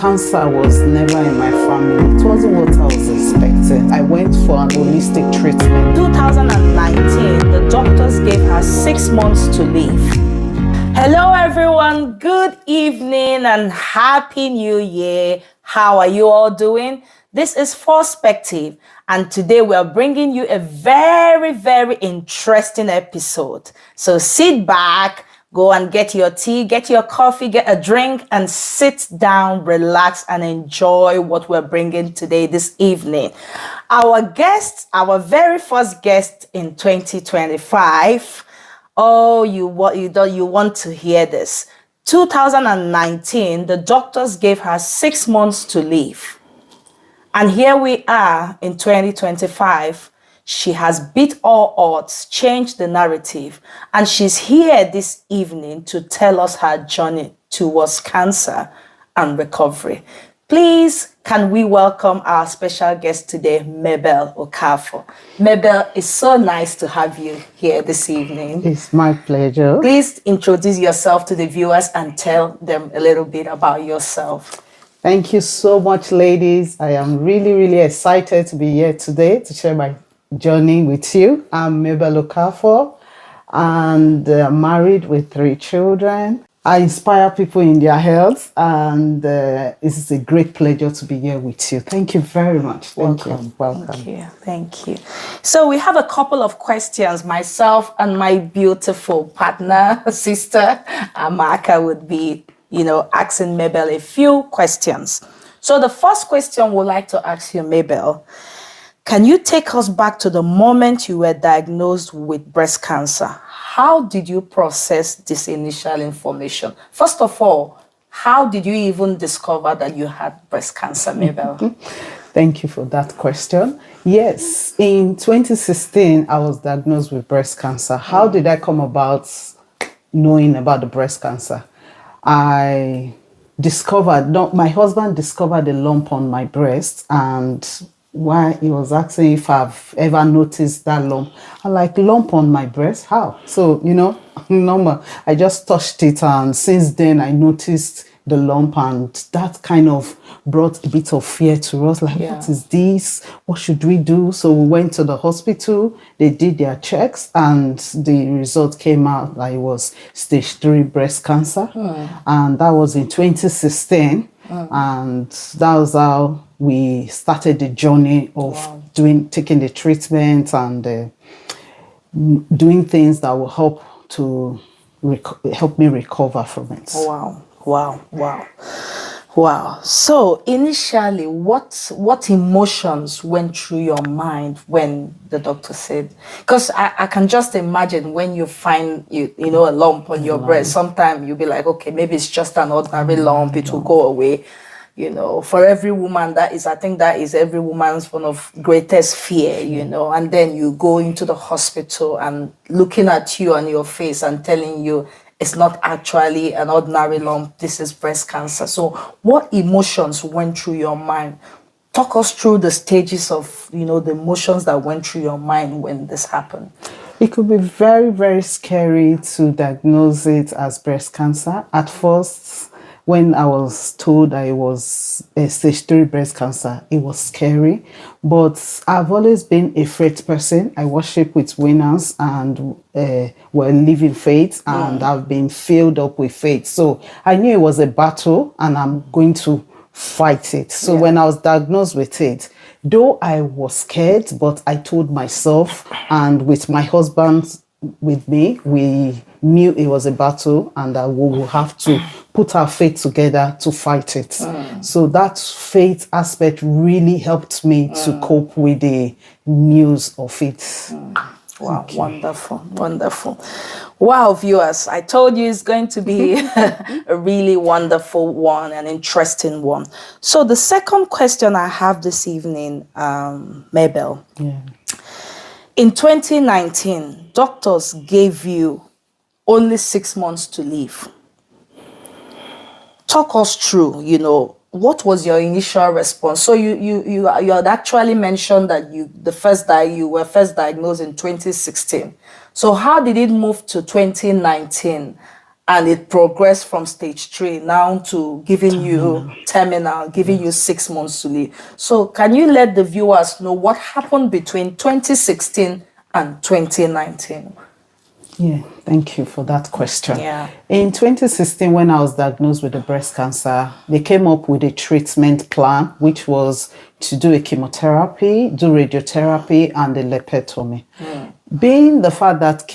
Cancer was never in my family. It wasn't what I was expecting. I went for an holistic treatment. 2019, the doctors gave her 6 months to live. Hello everyone, good evening and happy new year. How are you all doing? This is Perspective, and today we are bringing you a very, very interesting episode. So sit back, go and get your tea, get your coffee, get a drink, and sit down, relax, and enjoy what we're bringing today, this evening. Our guest, our very first guest in 2025. Oh, you want to hear this. 2019, the doctors gave her 6 months to live. And here we are in 2025. She has beat all odds, changed the narrative, and she's here this evening to tell us her journey towards cancer and recovery. Please, can we welcome our special guest today, Mabel Okafor. Mabel, it's so nice to have you here this evening. It's my pleasure. Please introduce yourself to the viewers and tell them a little bit about yourself. Thank you so much, ladies. I am really, really excited to be here today to share my journey with you. I'm Mabel Okafor, and I'm married with 3 children. I inspire people in their health, and it's a great pleasure to be here with you. Thank you very much. Thank you. Welcome. Thank you. Thank you. So we have a couple of questions. Myself and my beautiful partner, sister, Amaka, would be, asking Mabel a few questions. So the first question we'd like to ask you, Mabel, can you take us back to the moment you were diagnosed with breast cancer? How did you process this initial information? First of all, how did you even discover that you had breast cancer, Mabel? Thank you for that question. Yes, in 2016, I was diagnosed with breast cancer. How did I come about knowing about the breast cancer? My husband discovered a lump on my breast, and why he was asking if I've ever noticed that lump. I'm like, lump on my breast? How? So, normal. I just touched it, and since then I noticed the lump, and that kind of brought a bit of fear to us. Like, What is this? What should we do? So we went to the hospital. They did their checks, and the result came out that it was stage 3 breast cancer. And that was in 2016. And that was how we started the journey of taking the treatment and doing things that will help me recover from it. Wow. So initially, what emotions went through your mind when the doctor said? Because I can just imagine when you find a lump on your breast. Sometimes you'll be like, okay, maybe it's just an ordinary lump. It will go away. For every woman, I think that is every woman's one of greatest fear. And then you go into the hospital and looking at you on your face and telling you, it's not actually an ordinary lump. This is breast cancer. So what emotions went through your mind? Talk us through the stages of, the emotions that went through your mind when this happened. It could be very, very scary to diagnose it as breast cancer. At first, when I was told I was a stage 3 breast cancer, it was scary. But I've always been a faith person. I worship with winners, and we're living faith, and I've been filled up with faith. So I knew it was a battle, and I'm going to fight it. So when I was diagnosed with it, though I was scared, but I told myself, and with my husband with me, we knew it was a battle, and that we will have to put our faith together to fight it. So that faith aspect really helped me to cope with the news of it. Wow, wonderful. Wow, viewers, I told you it's going to be a really wonderful one, an interesting one. So the second question I have this evening, Mabel. In 2019, doctors gave you only 6 months to live. Talk us through, what was your initial response? So you had actually mentioned that you were first diagnosed in 2016. So how did it move to 2019? and it progressed from stage 3 now to giving you terminal, giving you 6 months to live. So can you let the viewers know what happened between 2016 and 2019? Yeah, thank you for that question. Yeah. In 2016, when I was diagnosed with the breast cancer, they came up with a treatment plan, which was to do a chemotherapy, do radiotherapy, and a lepectomy. Being the fact that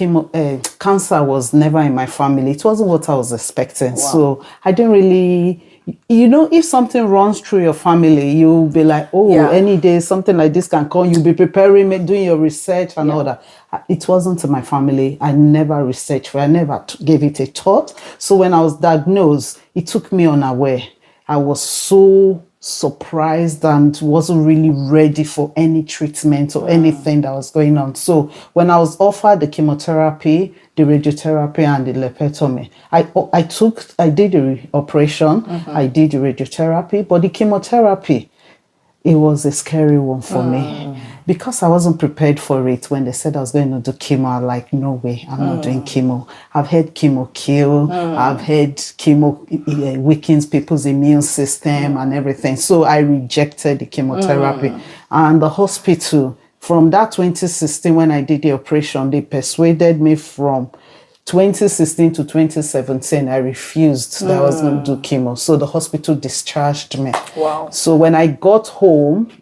cancer was never in my family, it wasn't what I was expecting. Wow. So I didn't really, if something runs through your family, you'll be like, any day something like this can come. You'll be preparing, doing your research and all that. It wasn't in my family. I never researched. I never gave it a thought. So when I was diagnosed, it took me unaware. I was so surprised and wasn't really ready for any treatment or anything that was going on. So when I was offered the chemotherapy, the radiotherapy, and the lepectomy, I did the operation, I did the radiotherapy, but the chemotherapy, it was a scary one for me because I wasn't prepared for it. When they said I was going to do chemo, I'm like, no way, I'm not doing chemo. I've heard chemo kill. I've heard chemo weakens people's immune system and everything. So I rejected the chemotherapy. And the hospital, from that 2016, when I did the operation, they persuaded me from 2016 to 2017, I refused that I was going to do chemo. So the hospital discharged me. Wow. So when I got home,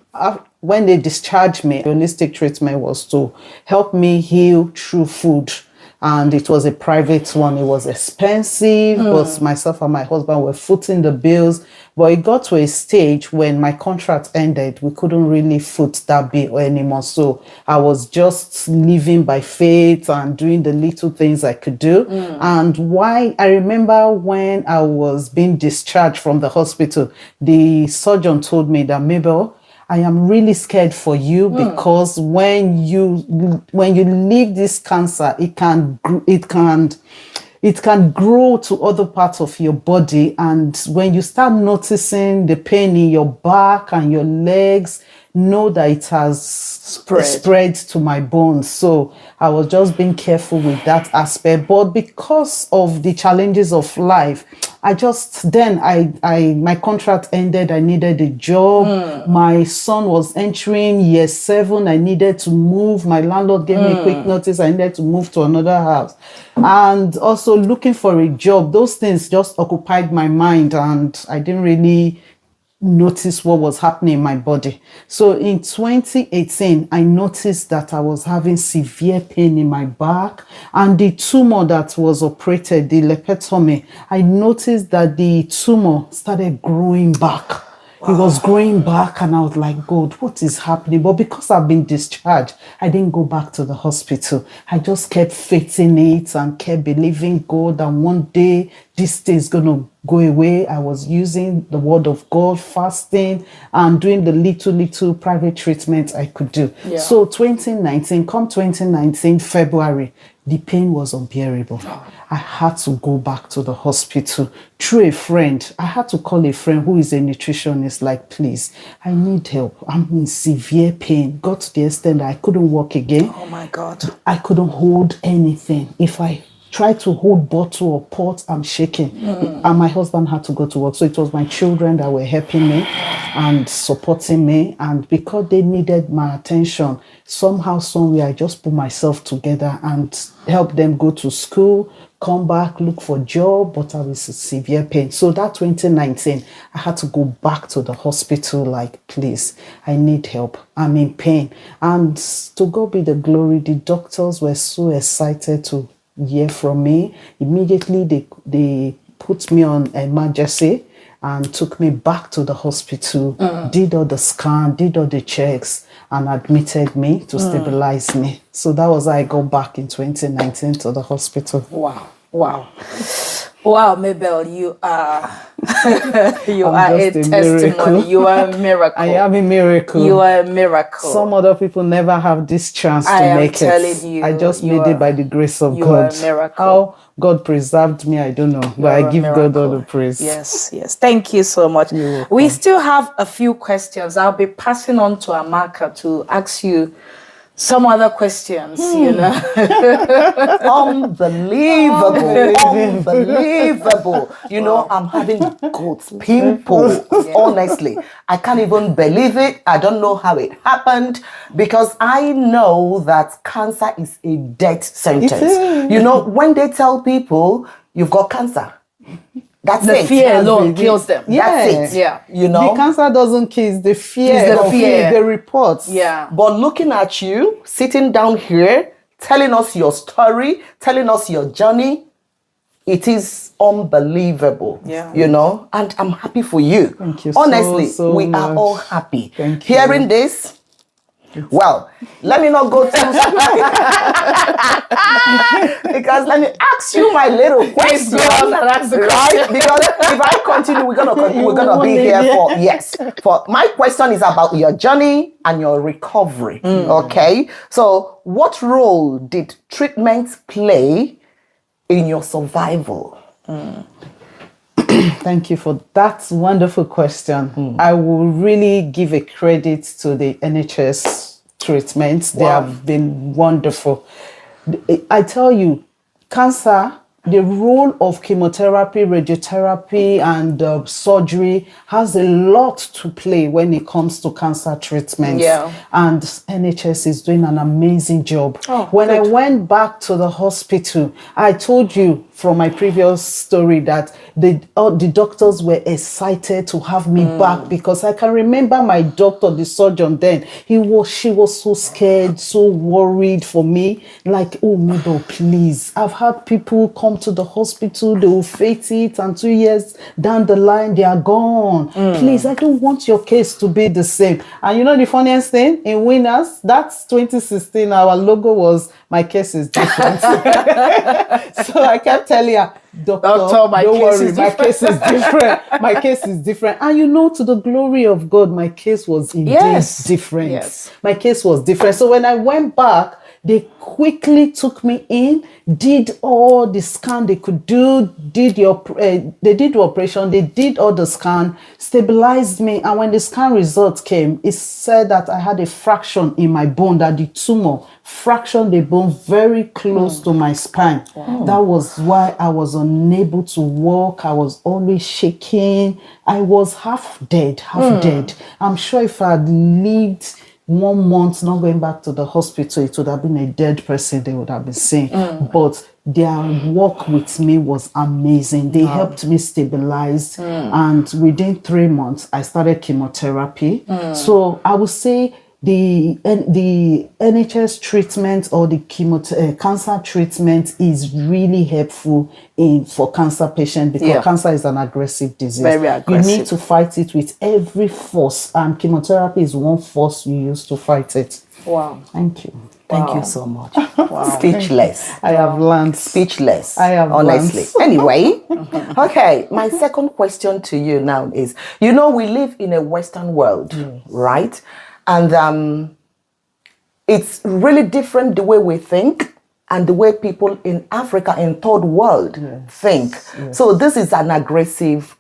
when they discharged me, the holistic treatment was to help me heal through food. And it was a private one. It was expensive, but myself and my husband were footing the bills. But it got to a stage when my contract ended, we couldn't really foot that bill anymore. So I was just living by faith and doing the little things I could do. And why I remember when I was being discharged from the hospital, the surgeon told me that, Mabel, I am really scared for you because when you leave this cancer, it can grow to other parts of your body, and when you start noticing the pain in your back and your legs, know that it has spread to my bones. So I was just being careful with that aspect. But because of the challenges of life, my contract ended. I needed a job. My son was entering year 7. I needed to move. My landlord gave me a quick notice. I needed to move to another house. And also looking for a job. Those things just occupied my mind, and I didn't really notice what was happening in my body. So in 2018, I noticed that I was having severe pain in my back, and the tumor that was operated, the lepectomy, I noticed that the tumor started growing back. It was growing back, and I was like, God, what is happening? But because I've been discharged, I didn't go back to the hospital. I just kept faithing it and kept believing God that one day this thing is going to go away. I was using the word of God, fasting, and doing the little private treatment I could do. Yeah. So 2019, February, the pain was unbearable. I had to go back to the hospital through a friend. I had to call a friend who is a nutritionist, like, please, I need help. I'm in severe pain. Got to the extent that I couldn't walk again. Oh my God. I couldn't hold anything. If I tried to hold bottle or pot, I'm shaking. And my husband had to go to work. So it was my children that were helping me and supporting me. And because they needed my attention, somehow, somewhere, I just put myself together and helped them go to school, come back, look for a job, but I was in severe pain. So that 2019, I had to go back to the hospital, like, please, I need help. I'm in pain. And to God be the glory, the doctors were so excited to hear from me. Immediately, they put me on emergency and took me back to the hospital, did all the scan, did all the checks, and admitted me to stabilize me. So that was how I got back in 2019 to the hospital. Wow, Mabel, you are a testimony. Miracle. You are a miracle. I am a miracle. You are a miracle. Some other people never have this chance to make it. I just made it by the grace of God. You are a miracle. How God preserved me, I don't know. But I give God all the praise. Yes. Thank you so much. We still have a few questions. I'll be passing on to Amaka to ask you Some other questions, Unbelievable. I'm having goat pimples. Honestly, I can't even believe it. I don't know how it happened, because I know that cancer is a death sentence. When they tell people you've got cancer, that's the it. fear alone kills them. That's it. Yeah. The cancer doesn't kill, the fear. It's the fear. The reports. Yeah. But looking at you, sitting down here, telling us your story, telling us your journey, it is unbelievable. Yeah. And I'm happy for you. Thank you Honestly, so we much. are all happy. Thank you. Hearing this, well, let me not go too because let me ask you my little question. Right? Because if I continue, we're gonna be here for my question is about your journey and your recovery. Okay. So what role did treatment play in your survival? Thank you for that wonderful question. I will really give a credit to the NHS treatments. They have been wonderful. I tell you, cancer, the role of chemotherapy, radiotherapy, and surgery has a lot to play when it comes to cancer treatments. Yeah. And NHS is doing an amazing job. When I went back to the hospital, I told you from my previous story that the doctors were excited to have me back, because I can remember my doctor, the surgeon then, she was so scared, so worried for me. Like, oh, Mabel, please. I've had people come to the hospital, they will face it, and 2 years down the line, they are gone. Please, I don't want your case to be the same. And the funniest thing, in Winners, that's 2016, our logo was, my case is different. So I kept telling her, Doctor, my case is different. My case is different. And to the glory of God, my case was indeed different. Yes. My case was different. So when I went back, they quickly took me in, did all the scan they could do, they did the operation, they did all the scan, stabilized me. And when the scan results came, it said that I had a fraction in my bone, that the tumor fractured the bone very close to my spine. Wow. That was why I was unable to walk. I was always shaking. I was half dead. I'm sure if I had lived 1 month not going back to the hospital, it would have been a dead person they would have been seeing. But their work with me was amazing. They helped me stabilize, and within 3 months I started chemotherapy. So I would say the NHS treatment or the cancer treatment is really helpful for cancer patients, because cancer is an aggressive disease. Very aggressive. You need to fight it with every force, and chemotherapy is one force you use to fight it. Wow. Thank you. Thank you so much. Speechless. I have learned. Speechless. I have honestly. Anyway, okay. My second question to you now is, we live in a Western world, right? And it's really different the way we think and the way people in Africa, in third world, think. Yes. So this is an aggressive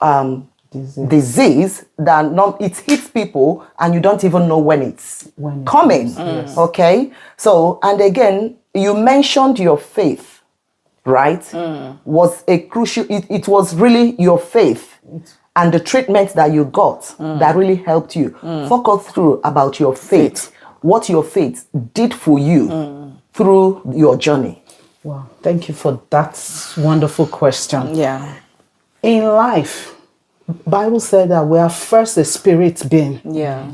disease that it hits people and you don't even know when it's coming. Yes. Okay? So, and again, you mentioned your faith, right? Was a crucial, it was really your faith and the treatment that you got that really helped you. Focus through about your faith, what your faith did for you through your journey. Wow, thank you for that wonderful question. Yeah. In life, Bible said that we are first a spirit being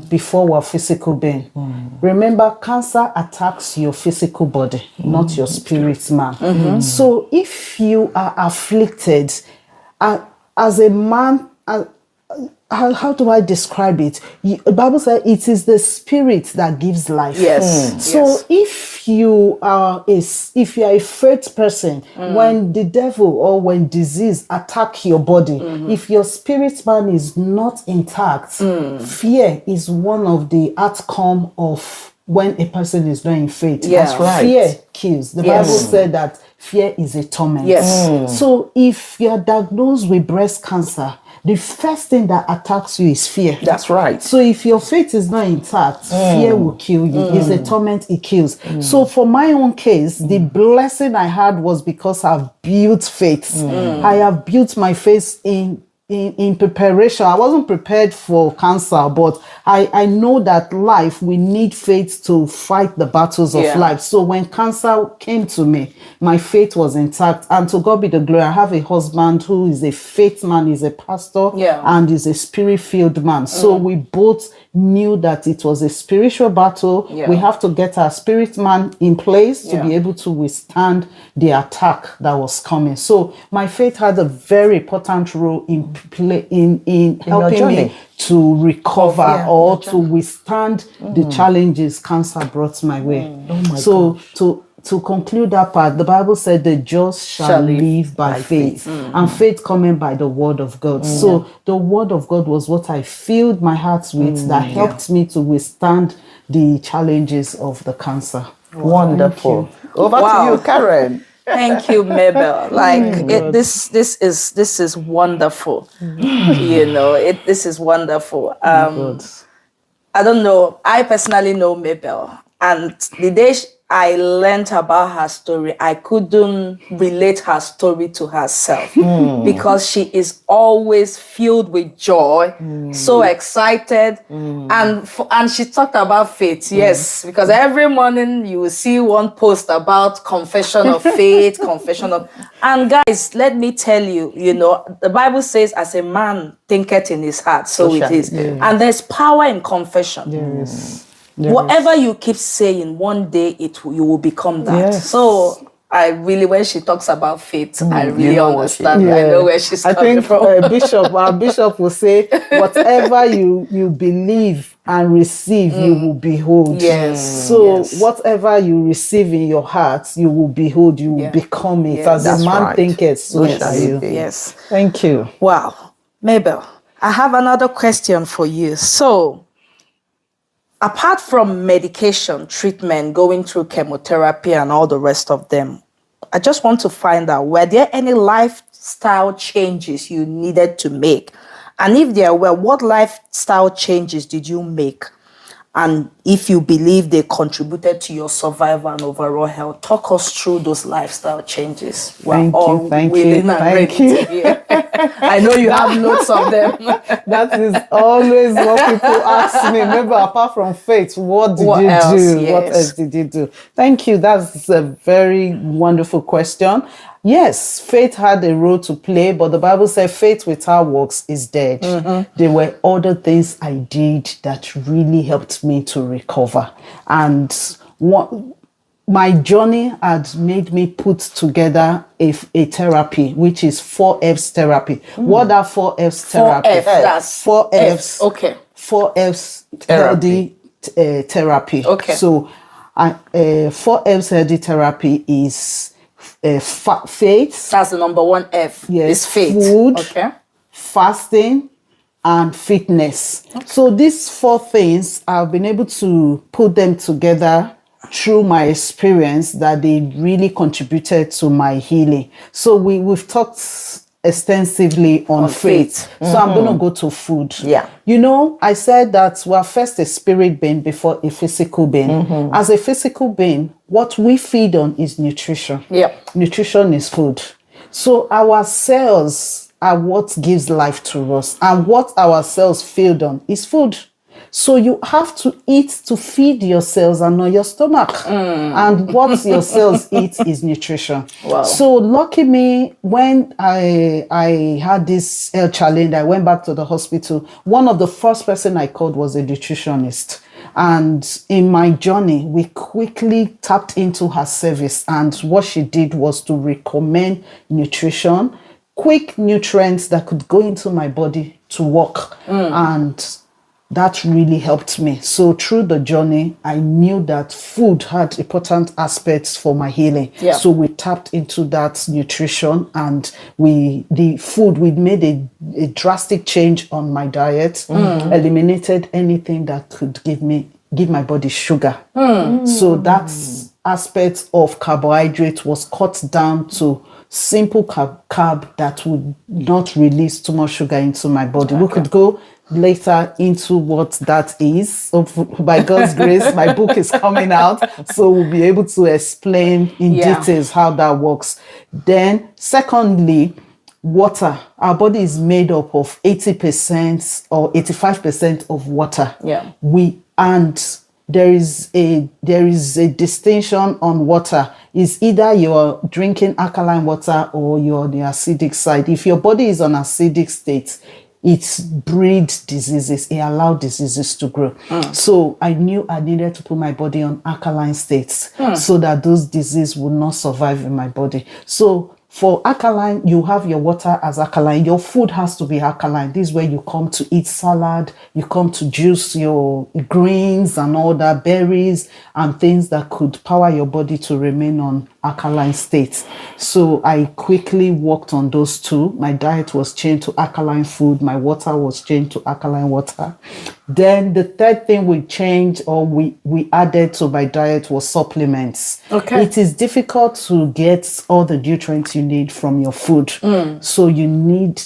before we're physical being. Remember, cancer attacks your physical body, not your spirit man. So if you are afflicted, as a man, how do I describe it? The Bible says it is the spirit that gives life. Yes. So if you are a faith person, when the devil or when disease attack your body, if your spirit man is not intact, fear is one of the outcome of when a person is not in faith. That's right. Fear kills. The Bible said that fear is a torment. Yes. So if you are diagnosed with breast cancer, the first thing that attacks you is fear. That's right. So if your faith is not intact, fear will kill you. It's a torment, it kills. So for my own case, the blessing I had was because I've built faith. I have built my faith in preparation. I wasn't prepared for cancer, but I know that life, we need faith to fight the battles of life. So when cancer came to me, my faith was intact. And to God be the glory, I have a husband who is a faith man, he's a pastor, and is a spirit-filled man. So we both knew that it was a spiritual battle. We have to get our spirit man in place to be able to withstand the attack that was coming. So my faith had a very important role in helping me to recover or to withstand the challenges cancer brought my way. So to conclude that part, the Bible said the just shall live by faith. And faith coming by the word of God. So the word of God was what I filled my heart with that helped me to withstand the challenges of the cancer. Wonderful. Over to you, Karen. Thank you, Mabel. Like this is wonderful. This is wonderful. I don't know. I personally know Mabel, and the day I learned about her story, I couldn't relate her story to herself because she is always filled with joy, so excited, and she talked about faith. Yes, because every morning you will see one post about confession of faith, and guys, let me tell you, the Bible says, as a man thinketh in his heart, so it is, and there's power in confession. There is. Whatever you keep saying, one day you will become that. So I really, when she talks about faith, I really understand. I know where she's coming from. Our bishop will say, whatever you believe and receive, you will behold. So whatever you receive in your heart, you will behold, you will become it. As a man thinketh, so shall you. Yes. Thank you. Wow. Mabel, I have another question for you. So, apart from medication, treatment, going through chemotherapy and all the rest of them, I just want to find out, were there any lifestyle changes you needed to make? And if there were, what lifestyle changes did you make? And if you believe they contributed to your survival and overall health, talk us through those lifestyle changes. Thank you. I know you have lots of them. That is always what people ask me. Maybe apart from faith, what did you do? What else did you do? Thank you. That's a very wonderful question. Yes, faith had a role to play, but the Bible said faith without works is dead. There were other things I did that really helped me to recover. And my journey had made me put together a therapy, which is 4F's therapy. What are 4F's therapy? 4F's. Okay. 4F's healthy therapy. Okay. So 4F's healthy therapy is faith. That's the number one F. Yes, is faith. Food, fasting, and fitness. So these four things, I've been able to put them together through my experience that they really contributed to my healing. So we've talked extensively on faith. So I'm going to go to food. I said that we're first a spirit being before a physical being. As a physical being, what we feed on is nutrition. Nutrition is food. So our cells are what gives life to us, and what our cells feed on is food. So you have to eat to feed your cells and not your stomach. And what your cells eat is nutrition. So lucky me, when I had this health challenge, I went back to the hospital. One of the first person I called was a nutritionist. And in my journey, we quickly tapped into her service. And what she did was to recommend nutrition, quick nutrients that could go into my body to work. And that really helped me. So through the journey, I knew that food had important aspects for my healing. So we tapped into that nutrition, and we made a drastic change on my diet, eliminated anything that could give my body sugar. So that aspect of carbohydrate was cut down to simple carb that would not release too much sugar into my body. We could go later into what that is. So by God's grace, my book is coming out, so we'll be able to explain in details how that works. Then secondly, water. Our body is made up of 80% or 85% of water. There is a distinction on water. Is either you're drinking alkaline water or you're on the acidic side. If your body is on acidic state, it breeds diseases. It allows diseases to grow. So I knew I needed to put my body on alkaline states so that those diseases would not survive in my body. So for alkaline, you have your water as alkaline. Your food has to be alkaline. This is where you come to eat salad, you come to juice your greens and all that, berries and things that could power your body to remain on alkaline states. So I quickly worked on those two. My diet was changed to alkaline food. My water was changed to alkaline water. Then the third thing we changed or we added to my diet was supplements. Okay. It is difficult to get all the nutrients you need from your food. So you need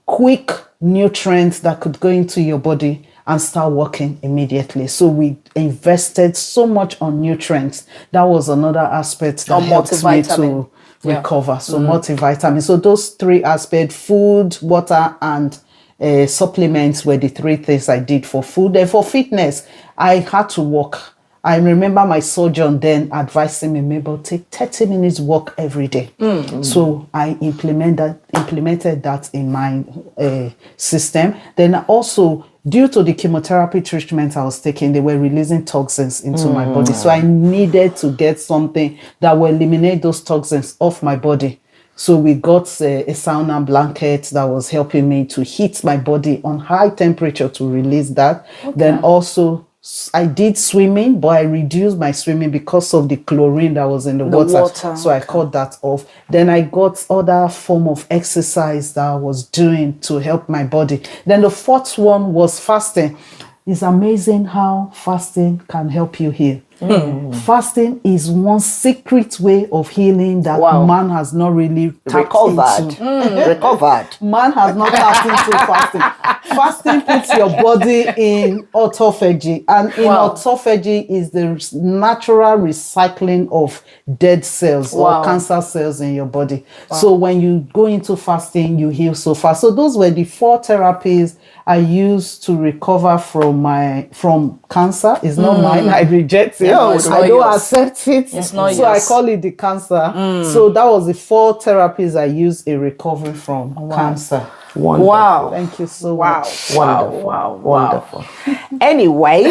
quick nutrients that could go into your body and start working immediately. So we invested so much on nutrients. That was another aspect that helped me to recover. So multivitamin. So those three aspects, food, water, and supplements were the three things I did for food. And for fitness, I had to walk. I remember my surgeon then advising me, Mabel, take 30 minutes walk every day. So I implemented that in my system. Then also, due to the chemotherapy treatment I was taking, they were releasing toxins into my body. So I needed to get something that will eliminate those toxins off my body. So we got a sauna blanket that was helping me to heat my body on high temperature to release that. Then also I did swimming, but I reduced my swimming because of the chlorine that was in the water. So I cut that off. Then I got other form of exercise that I was doing to help my body. Then the fourth one was fasting. It's amazing how fasting can help you heal. Fasting is one secret way of healing that man has not really tapped into. Recovered. Man has not tapped into fasting. Fasting puts your body in autophagy, and in autophagy is the natural recycling of dead cells or cancer cells in your body. So when you go into fasting, you heal so fast. So those were the 4 therapies I used to recover from cancer. It's not mine. I reject it. I don't accept it. It's not so yours. I call it the cancer. So that was the 4 therapies I used in recovery from cancer. Wonderful. Wow. Thank you so much. Wonderful. Wonderful. Anyway,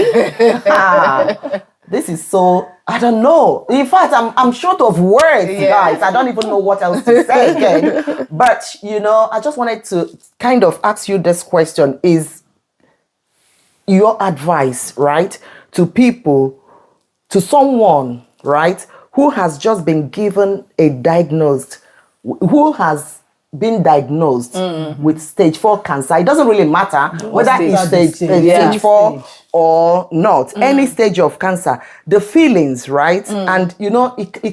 this is so, I don't know. In fact, I'm short of words, guys. I don't even know what else to say again. But, I just wanted to kind of ask you this question. Is your advice, right, to people, to someone, right, who has just been given who has been diagnosed with stage 4 cancer? It doesn't really matter whether it's stage 4 or not. Any stage of cancer, the feelings, right? And it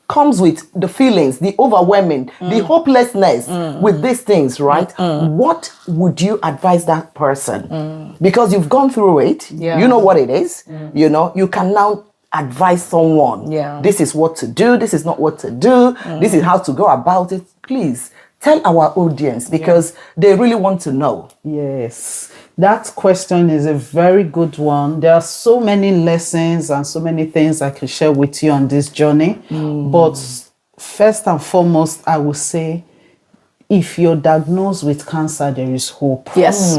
comes with the feelings, the overwhelming, the hopelessness with these things, right? What would you advise that person? Because you've gone through it, you know what it is, you can now advise someone. This is what to do, this is not what to do, this is how to go about it. Please tell our audience, because they really want to know. Yes, that question is a very good one. There are so many lessons and so many things I can share with you on this journey. But first and foremost, I will say, if you're diagnosed with cancer, there is hope. Yes.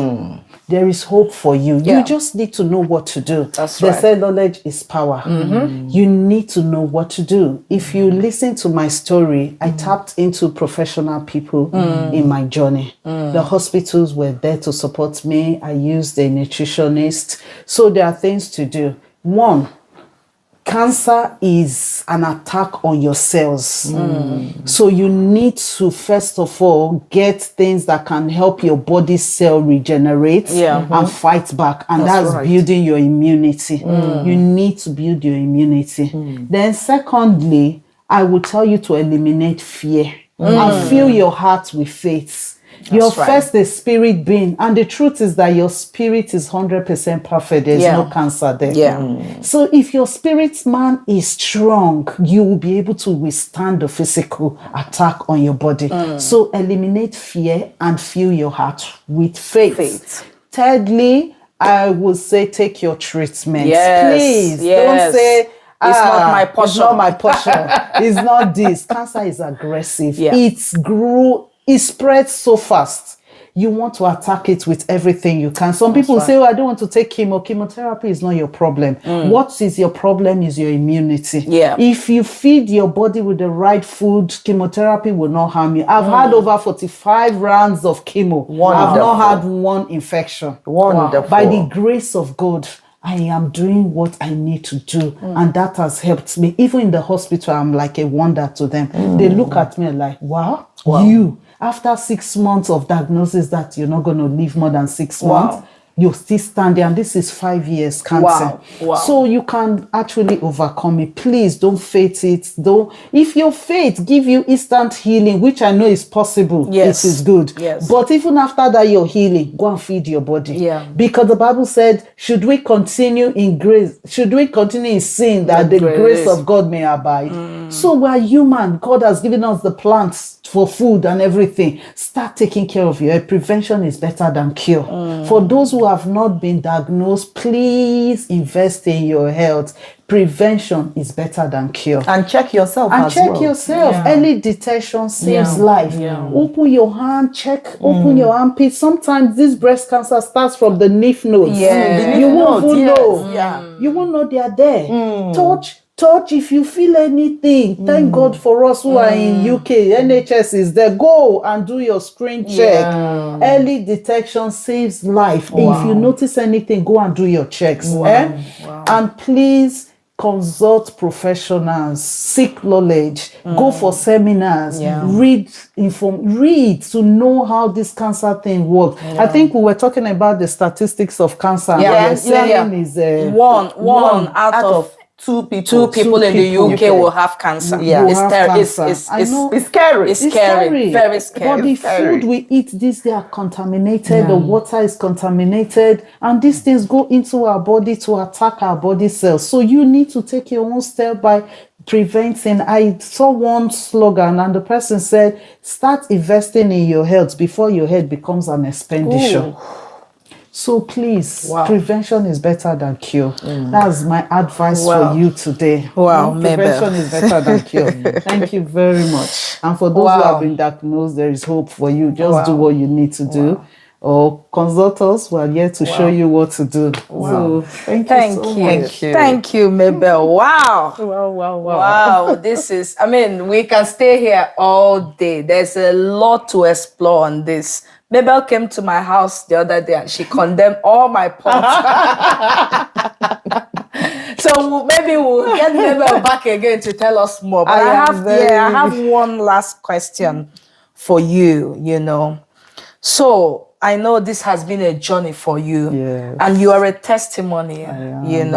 There is hope for you. You just need to know what to do. That's They right. say knowledge is power. You need to know what to do. If you listen to my story, I tapped into professional people in my journey. The hospitals were there to support me. I used a nutritionist. So there are things to do. One, cancer is an attack on your cells. So you need to, first of all, get things that can help your body cell regenerate and fight back. And that's right. building your immunity. You need to build your immunity. Then secondly, I will tell you to eliminate fear and fill your heart with faith. You're right. first a spirit being, and the truth is that your spirit is 100% perfect. There's no cancer there. Yeah. So if your spirit man is strong, you will be able to withstand the physical attack on your body. So eliminate fear and fill your heart with faith. Thirdly, I would say take your treatment. Please don't say it's not my portion. It's not my portion. It's not this. Cancer is aggressive. Yeah. It spreads so fast. You want to attack it with everything you can. Some people say, I don't want to take chemo. Chemotherapy is not your problem. What is your problem is your immunity. Yeah. If you feed your body with the right food, chemotherapy will not harm you. I've had over 45 rounds of chemo. I've not had one infection. Wonderful. By the grace of God, I am doing what I need to do. And that has helped me. Even in the hospital, I'm like a wonder to them. They look at me like, wow. You, after 6 months of diagnosis that you're not going to live more than 6 months, you still stand there, and this is 5 years cancer. So you can actually overcome it. Please don't faith it. If your faith give you instant healing, which I know is possible, it is good. But even after that, your healing, go and feed your body. Because the Bible said, should we continue in grace? Should we continue in sin that the grace of God may abide? So we're human. God has given us the plants for food and everything. Start taking care of your health. Prevention is better than cure. For those who have not been diagnosed, please invest in your health. Prevention is better than cure. And check yourself yourself. Early detection saves life. Open your hand, open your armpit. Sometimes this breast cancer starts from the lymph nodes. You won't even know. You won't know they are there. Touch if you feel anything. Thank God for us who are in UK. NHS is there. Go and do your screen check. Early detection saves life. If you notice anything, go and do your checks. And please consult professionals, seek knowledge, go for seminars, read to know how this cancer thing works. I think we were talking about the statistics of cancer. Is one out of two people in the UK will have cancer. It's scary. It's scary. Very scary. But the food we eat these days are contaminated. The water is contaminated, and these things go into our body to attack our body cells. So you need to take your own step by preventing. I saw one slogan, and the person said, "Start investing in your health before your health becomes an expenditure." So please, prevention is better than cure. That's my advice for you today. Prevention is better than cure. Thank you very much. And for those who have been diagnosed, there is hope for you. Just do what you need to do. Or consult us. We are here to show you what to do. So thank you so much. Thank you, Mabel. Wow. This is, we can stay here all day. There's a lot to explore on this. Mabel came to my house the other day and she condemned all my pots. So maybe we'll get Mabel back again to tell us more. But I have one last question for you, So I know this has been a journey for you, and you are a testimony. When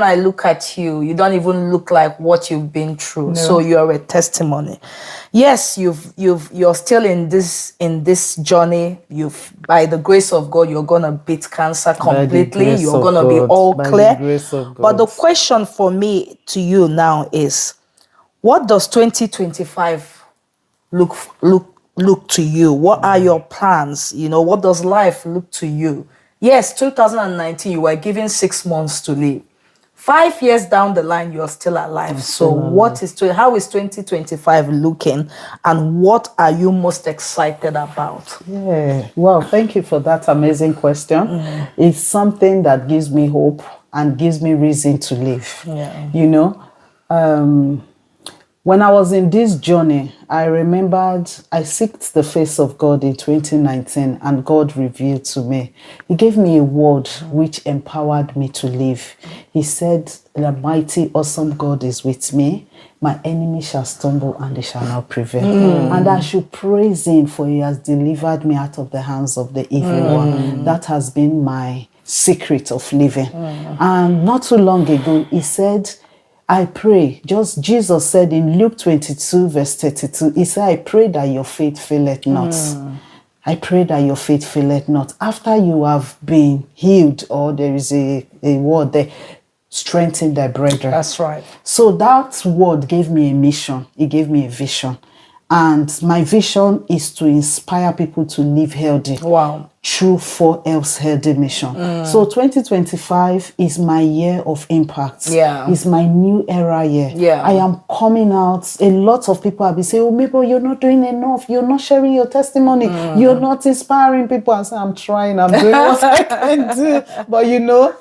I look at you, you don't even look like what you've been through. So you are a testimony. Yes, you're still in this journey. By the grace of God, you're gonna beat cancer completely. You're gonna be all clear. But the question for me to you now is, what does 2025 look to you? What are your plans? What does life look to you? Yes, 2019, you were given 6 months to live. 5 years down the line, you're still alive. So how is 2025 looking, and what are you most excited about? Well, thank you for that amazing question. It's something that gives me hope and gives me reason to live. When I was in this journey, I remembered I sought the face of God in 2019, and God revealed to me. He gave me a word which empowered me to live. He said, "The mighty, awesome God is with me. My enemy shall stumble and they shall not prevail." And I should praise him, for he has delivered me out of the hands of the evil one. That has been my secret of living. And not too long ago, he said, I pray, just Jesus said in Luke 22 verse 32, he said, I pray that your faith faileth not. I pray that your faith faileth not. After you have been healed, or there is a word there, strengthen thy brethren. That's right. So that word gave me a mission. It gave me a vision. And my vision is to inspire people to live healthy. Wow. Through 4L's healthy mission. So 2025 is my year of impact. Yeah. It's my new era year. Yeah. I am coming out. A lot of people have been saying, oh, Mabel, you're not doing enough. You're not sharing your testimony. You're not inspiring people. I say, I'm trying. I'm doing what I can do. But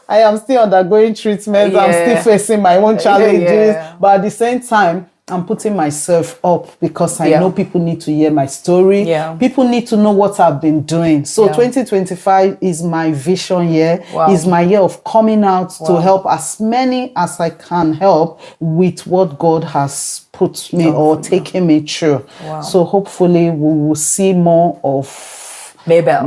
I am still undergoing treatment. Yeah. I'm still facing my own challenges. Yeah. But at the same time, I'm putting myself up because I know people need to hear my story. Yeah. People need to know what I've been doing. So 2025 is my vision year. Wow. Is my year of coming out to help as many as I can help with what God has put me or taken me through. Wow. So hopefully we will see more of Mabel.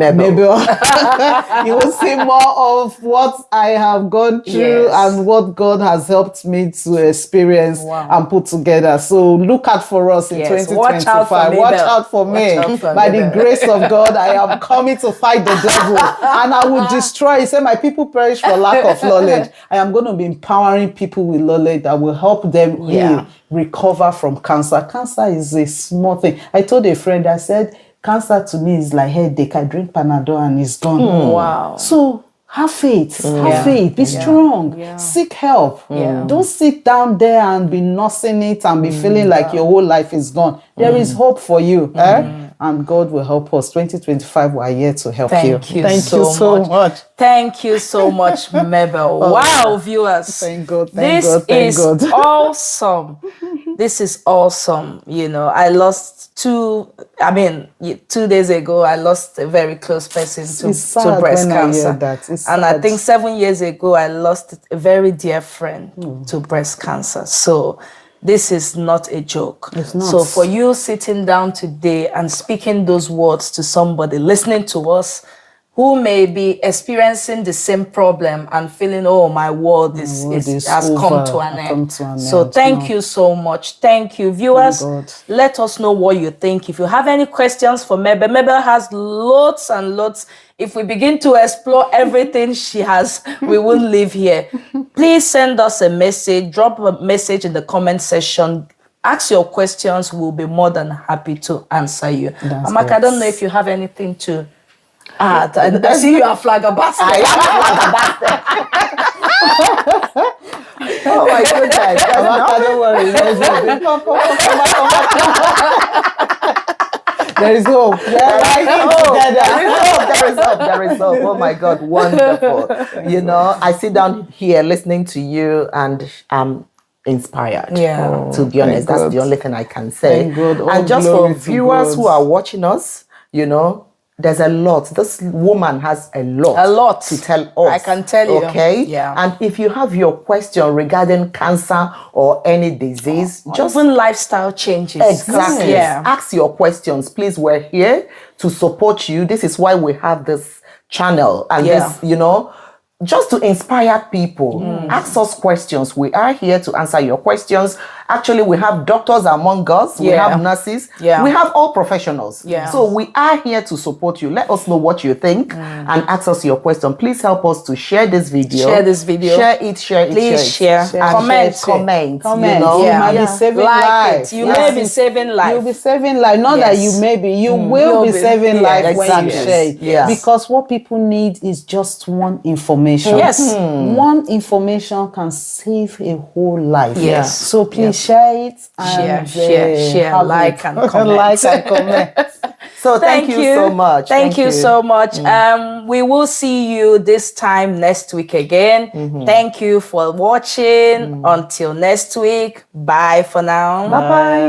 You will see more of what I have gone through and what God has helped me to experience and put together. So look out for us in 2025. Watch out for me. By the grace of God, I am coming to fight the devil and I will destroy. He said, my people perish for lack of knowledge. I am going to be empowering people with knowledge that will help them heal, recover from cancer. Cancer is a small thing. I told a friend, I said, cancer to me is like headache. I drink Panadol and it's gone. Wow. So have faith. Have faith. Be strong. Seek help. Don't sit down there and be nursing it and be feeling like your whole life is gone. There is hope for you. And God will help us. 2025, we are here to help you. Thank you so much. Thank you so much, Mabel. Wow, viewers. Thank God. This is awesome. This is awesome. I lost 2 days ago, I lost a very close person to breast cancer. I think 7 years ago, I lost a very dear friend to breast cancer. So this is not a joke. It's not. So for you sitting down today and speaking those words to somebody, listening to us, who may be experiencing the same problem and feeling, oh, my world has come to an end. So thank you so much. Thank you. Viewers, let us know what you think. If you have any questions for Mabel, Mabel has loads and loads. If we begin to explore everything she has, we won't live here. Please send us a message. Drop a message in the comment section. Ask your questions. We'll be more than happy to answer you. Amaka, I don't know if you have anything to add. I see you are flabbergasted. I am flabbergasted. Oh my goodness. Don't worry. There is hope. There is hope. Oh my God, wonderful. I sit down here listening to you and I'm inspired. To be honest, that's the only thing I can say. And just for viewers who are watching us, there's a lot. This woman has a lot to tell us. I can tell you. Okay? Yeah. And if you have your question regarding cancer or any disease, just even lifestyle changes. Exactly. Ask your questions. Please, we're here to support you. This is why we have this channel and this, just to inspire people. Ask us questions. We are here to answer your questions. Actually, we have doctors among us. We have nurses. We have all professionals. So we are here to support you. Let us know what you think and ask us your question. Please help us to share this video. Share this video. Share it. Please share. Comment. You might be saving lives. You may be saving life. You'll be saving life. Not that you may be. You will be saving life when you share it. Because what people need is just one information. One information can save a whole life. So please share it and share, like and comment. So thank you so much. Thank you so much. We will see you this time next week again. Thank you for watching. Until next week. Bye for now. Bye-bye.